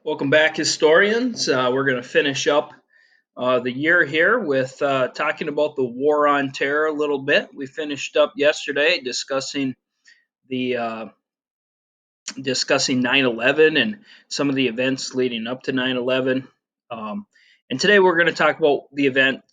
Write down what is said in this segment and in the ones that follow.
Welcome back, historians. We're going to finish up the year here with talking about the war on terror a little bit. We finished up yesterday the uh, discussing 9/11 and some of the events leading up to 9/11. And today we're going to talk about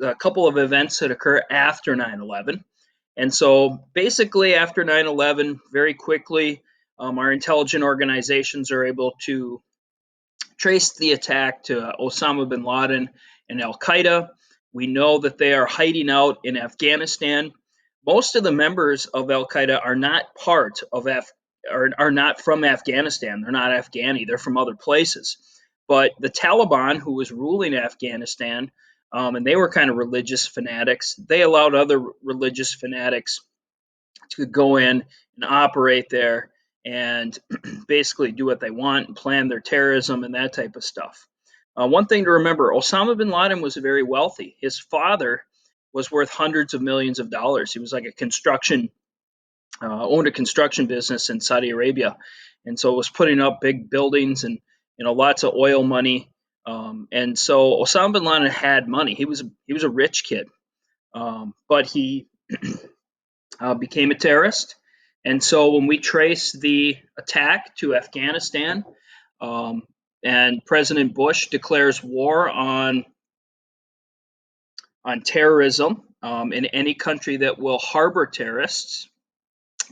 a couple of events that occur after 9/11. And so, basically, after 9/11, very quickly, our intelligence organizations are able to traced the attack to Osama bin Laden and Al-Qaeda. We know that they are hiding out in Afghanistan. Most of the members of Al-Qaeda are not part of are not from Afghanistan. They're not Afghani. They're from other places. But the Taliban, who was ruling Afghanistan, and they were kind of religious fanatics, they allowed other religious fanatics to go in and operate there and basically do what they want and plan their terrorism and that type of stuff. One thing to remember, Osama bin Laden was very wealthy. His father was worth hundreds of millions of dollars. He was like owned a construction business in Saudi Arabia. And so was putting up big buildings and lots of oil money. And so Osama bin Laden had money. He was a rich kid, but he became a terrorist. And so when we trace the attack to Afghanistan, um, and President Bush declares war on terrorism in any country that will harbor terrorists,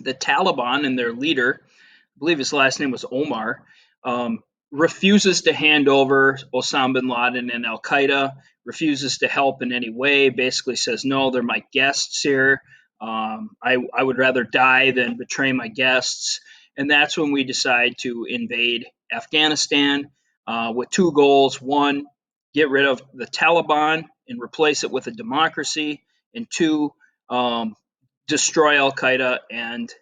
the Taliban and their leader, I believe his last name was Omar, refuses to hand over Osama bin Laden and Al Qaeda, refuses to help in any way, basically says, no, they're my guests here. I would rather die than betray my guests. And that's when we decide to invade Afghanistan with two goals. One, get rid of the Taliban and replace it with a democracy. And two, destroy Al Qaeda and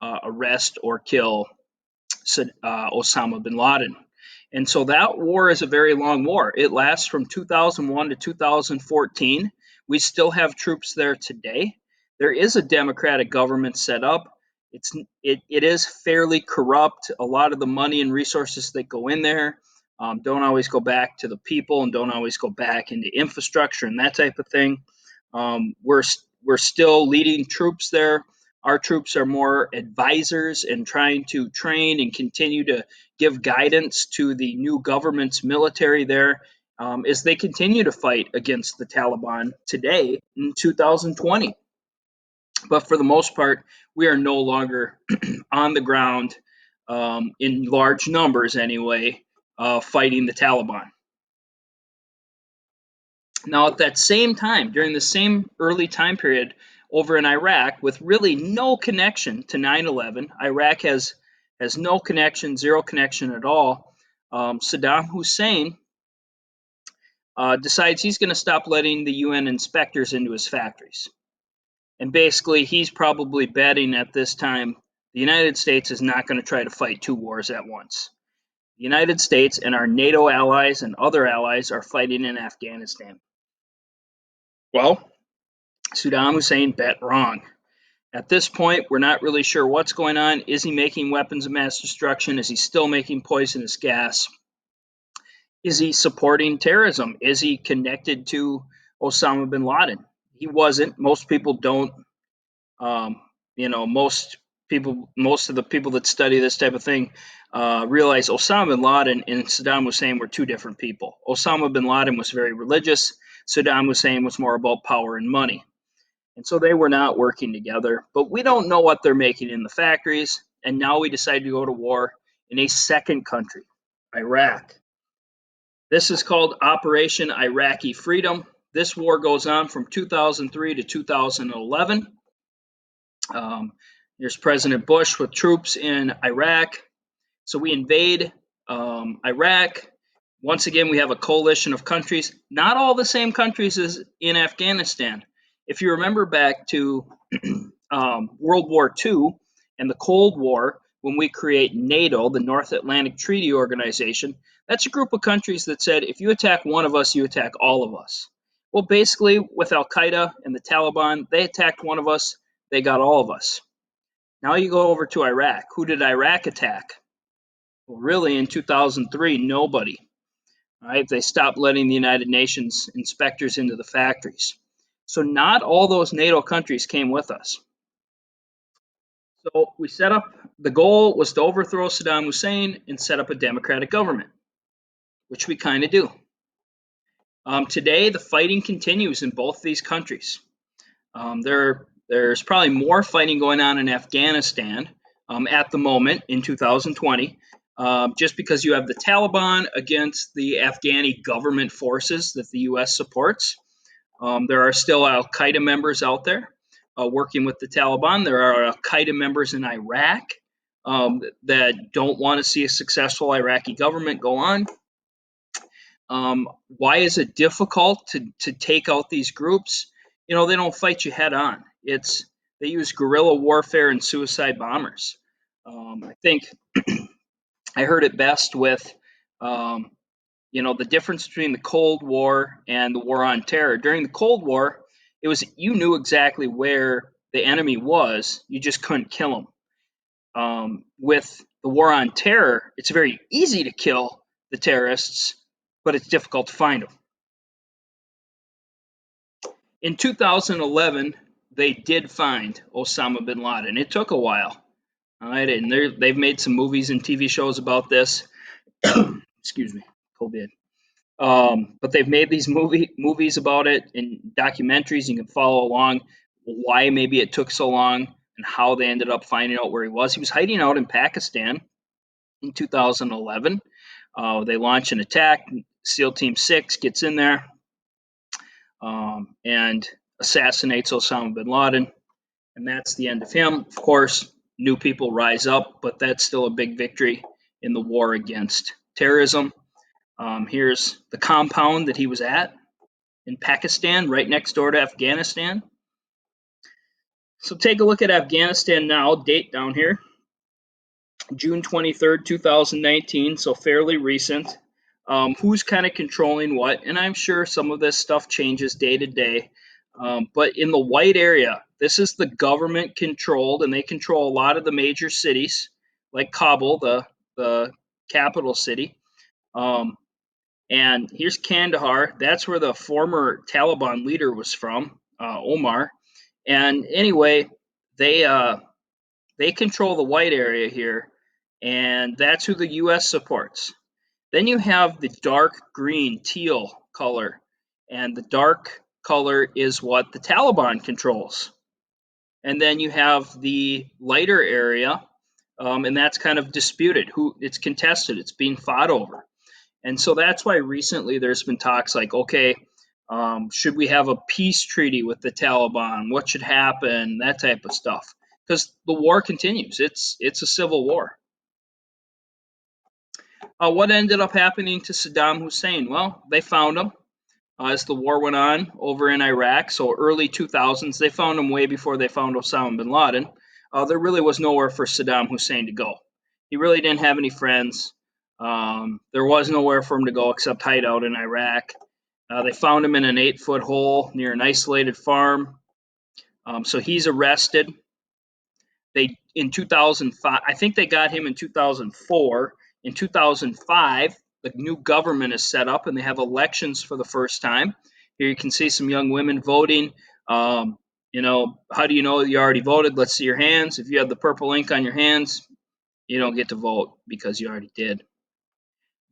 arrest or kill Osama bin Laden. And so that war is a very long war. It lasts from 2001 to 2014. We still have troops there today. There is a democratic government set up. It is fairly corrupt. A lot of the money and resources that go in there don't always go back to the people and don't always go back into infrastructure and that type of thing. We're still leading troops there. Our troops are more advisors and trying to train and continue to give guidance to the new government's military there as they continue to fight against the Taliban today in 2020. But for the most part, we are no longer on the ground in large numbers anyway, fighting the Taliban. Now, at that same time, during the same early time period over in Iraq, with really no connection to 9/11, Iraq has no connection, zero connection at all. Saddam Hussein decides he's going to stop letting the UN inspectors into his factories. And basically, he's probably betting at this time the United States is not going to try to fight two wars at once. The United States and our NATO allies and other allies are fighting in Afghanistan. Well, Saddam Hussein bet wrong. At this point, we're not really sure what's going on. Is he making weapons of mass destruction? Is he still making poisonous gas? Is he supporting terrorism? Is he connected to Osama bin Laden? He wasn't. Most people don't. Most of the people that study this type of thing realize Osama bin Laden and Saddam Hussein were two different people. Osama bin Laden was very religious. Saddam Hussein was more about power and money. And so they were not working together. But we don't know what they're making in the factories. And now we decide to go to war in a second country, Iraq. This is called Operation Iraqi Freedom. This war goes on from 2003 to 2011. Here's President Bush with troops in Iraq. So we invade Iraq. Once again, we have a coalition of countries, not all the same countries as in Afghanistan. If you remember back to World War II and the Cold War, when we create NATO, the North Atlantic Treaty Organization, that's a group of countries that said, if you attack one of us, you attack all of us. Well, basically, with Al-Qaeda and the Taliban, they attacked one of us, they got all of us. Now you go over to Iraq. Who did Iraq attack? Well, really, in 2003, nobody. All right, they stopped letting the United Nations inspectors into the factories. So not all those NATO countries came with us. So we set up, the goal was to overthrow Saddam Hussein and set up a democratic government, which we kind of do. Today, the fighting continues in both these countries. There's probably more fighting going on in Afghanistan at the moment in 2020, just because you have the Taliban against the Afghani government forces that the U.S. supports. There are still al-Qaeda members out there working with the Taliban. There are al-Qaeda members in Iraq that don't want to see a successful Iraqi government go on. Why is it difficult to take out these groups? You know, they don't fight you head on. They use guerrilla warfare and suicide bombers. I think I heard it best with um, the difference between the Cold War and the War on Terror. During the Cold War, it was you knew exactly where the enemy was, you just couldn't kill them. With the War on Terror, it's very easy to kill the terrorists, but it's difficult to find them. In 2011, they did find Osama bin Laden. It took a while, all right, and they've made some movies and TV shows about this. Excuse me, COVID. But they've made these movies about it and documentaries. You can follow along why maybe it took so long and how they ended up finding out where he was. He was hiding out in Pakistan in 2011. They launch an attack. SEAL Team 6 gets in there and assassinates Osama bin Laden. And that's the end of him. Of course, new people rise up, but that's still a big victory in the war against terrorism. Here's the compound that he was at in Pakistan, right next door to Afghanistan. So take a look at Afghanistan now, date down here, June 23rd, 2019, so fairly recent. Who's kind of controlling what? And I'm sure some of this stuff changes day to day. But in the white area, this is the government controlled, and they control a lot of the major cities, like Kabul, the capital city. Um, and here's Kandahar. That's where the former Taliban leader was from, Omar. And anyway, they control the white area here, and that's who the U.S. supports. Then you have the dark green, teal color, and the dark color is what the Taliban controls. And then you have the lighter area, and that's kind of disputed. It's contested. It's being fought over. And so that's why recently there's been talks like, okay, should we have a peace treaty with the Taliban? What should happen? That type of stuff. Because the war continues. It's a civil war. What ended up happening to Saddam Hussein? Well, they found him as the war went on over in Iraq. So early 2000s, they found him way before they found Osama bin Laden. There really was nowhere for Saddam Hussein to go. He really didn't have any friends. There was nowhere for him to go except hide out in Iraq. They found him in an 8-foot hole near an isolated farm. So he's arrested. In 2005, I think they got him in 2004. In 2005, the new government is set up and they have elections for the first time. Here you can see some young women voting. How do you know you already voted? Let's see your hands. If you have the purple ink on your hands, you don't get to vote because you already did.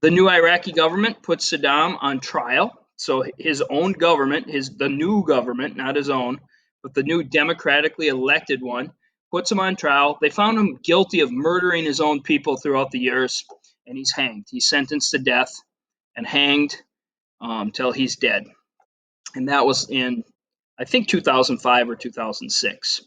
The new Iraqi government puts Saddam on trial. So his own government, the new government, not his own, but the new democratically elected one, puts him on trial. They found him guilty of murdering his own people throughout the years, and he's hanged. He's sentenced to death and hanged till he's dead. And that was in, I think, 2005 or 2006.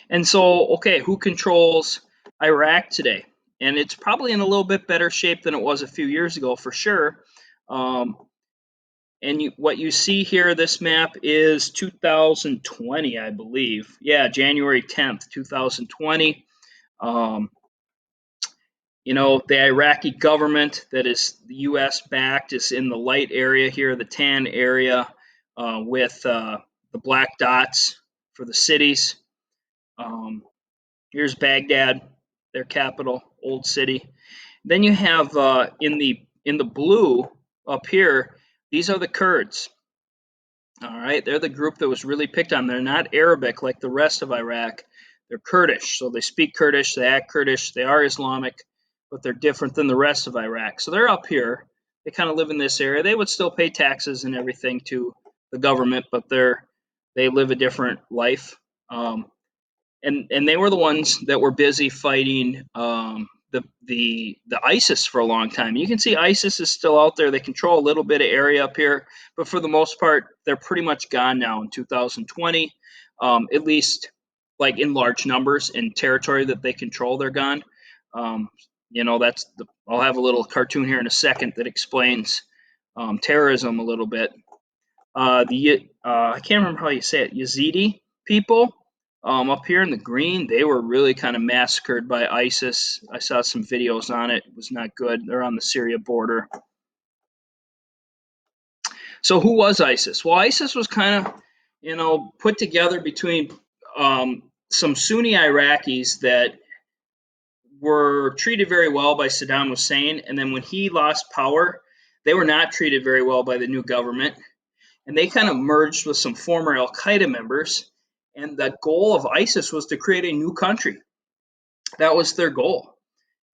And so, okay, who controls Iraq today? And it's probably in a little bit better shape than it was a few years ago, for sure. What you see here, this map is 2020, I believe. Yeah, January 10th, 2020. The Iraqi government that is the U.S. backed is in the light area here, the tan area with the black dots for the cities. Here's Baghdad, their capital, old city. Then you have in the blue up here, these are the Kurds. All right, they're the group that was really picked on. They're not Arabic like the rest of Iraq. They're Kurdish, so they speak Kurdish, they act Kurdish, they are Islamic, but they're different than the rest of Iraq. So they're up here. They kind of live in this area. They would still pay taxes and everything to the government, but they live a different life. And they were the ones that were busy fighting the ISIS for a long time. You can see ISIS is still out there. They control a little bit of area up here, but for the most part, they're pretty much gone now in 2020. At least, like in large numbers in territory that they control, they're gone. I'll have a little cartoon here in a second that explains terrorism a little bit. I can't remember how you say it, Yazidi people up here in the green, they were really kind of massacred by ISIS. I saw some videos on it. It was not good. They're on the Syria border. So who was ISIS? Well, ISIS was kind of, put together between some Sunni Iraqis that were treated very well by Saddam Hussein, and then when he lost power, they were not treated very well by the new government. And they kind of merged with some former al-Qaeda members, and the goal of ISIS was to create a new country. That was their goal.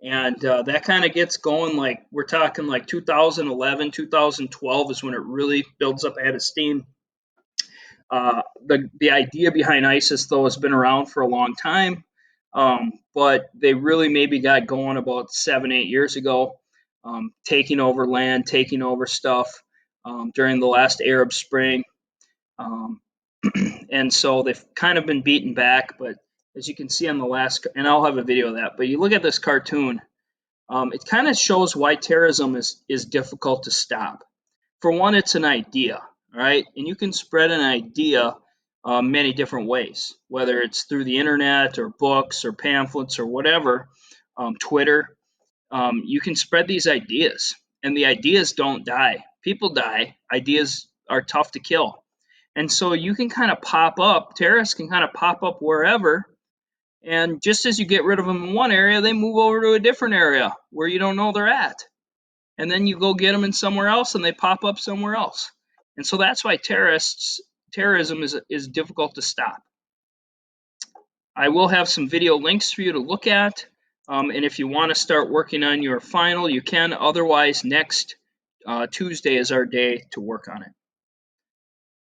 And that kind of gets going, like we're talking like 2011, 2012 is when it really builds up out of steam. The idea behind ISIS, though, has been around for a long time, but they really maybe got going about 7, 8 years ago, taking over land, taking over stuff during the last Arab Spring. And so they've kind of been beaten back, but as you can see on the last, and I'll have a video of that, but you look at this cartoon, it kind of shows why terrorism is difficult to stop. For one, it's an idea, right? And you can spread an idea many different ways, whether it's through the internet or books or pamphlets or whatever, Twitter. You can spread these ideas, and the ideas don't die. People die. Ideas are tough to kill. And so you can kind of pop up, terrorists can kind of pop up wherever, and just as you get rid of them in one area, they move over to a different area where you don't know they're at. And then you go get them in somewhere else and they pop up somewhere else. And so that's why terrorism is difficult to stop. I will have some video links for you to look at. And if you want to start working on your final, you can. Otherwise, next Tuesday is our day to work on it.